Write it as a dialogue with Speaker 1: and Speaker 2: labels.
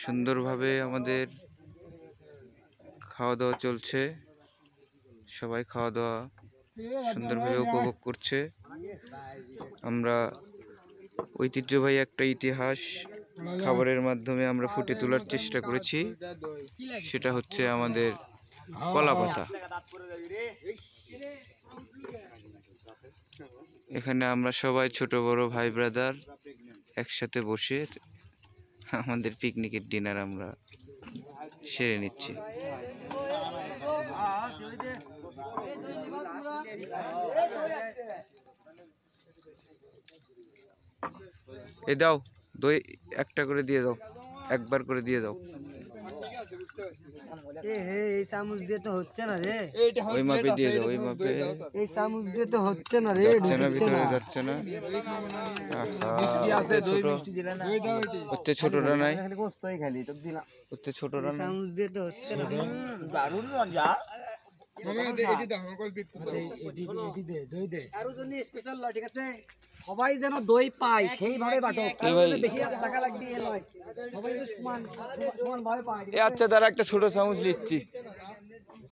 Speaker 1: সুন্দরভাবে আমাদের খাওয়া দাওয়া চলছে, সবাই খাওয়া দাওয়া সুন্দরভাবে উপভোগ করছে। আমরা ঐতিহ্যবাহী একটা ইতিহাস খাবারের মাধ্যমে আমরা ফুটিয়ে তোলার চেষ্টা করেছি, সেটা হচ্ছে আমাদের কলাপাতা। এখানে আমরা সবাই ছোট বড় ভাই ব্রাদার একসাথে বসে আমাদের পিকনিকের ডিনার আমরা সেরে নিচ্ছি। এ দাও দই একটা করে দিয়ে দাও, একবার করে দিয়ে দাও।
Speaker 2: এই চামচ দিয়ে তো হচ্ছে না রে,
Speaker 1: ওই মাপে দিয়ে দাও, ওই মাপে।
Speaker 2: এই চামচ দিয়ে তো হচ্ছে না রে,
Speaker 1: যাচ্ছে না, ভিতরে যাচ্ছে না। হচ্ছে ছোটটা নাই, হচ্ছে ছোটটা নাই।
Speaker 2: চামচ দিয়ে তো হচ্ছে না।
Speaker 3: দারুণ মজা।
Speaker 2: আরো জন্য স্পেশাল লয়, ঠিক আছে? সবাই যেন দই পায় সেইভাবে বাটো, বেশি টাকা লাগবে এ নয়, সবাই তো সমান সমান ভাবে পায়।
Speaker 1: আচ্ছা, তারা একটা ছোট চামচ নিচ্ছি।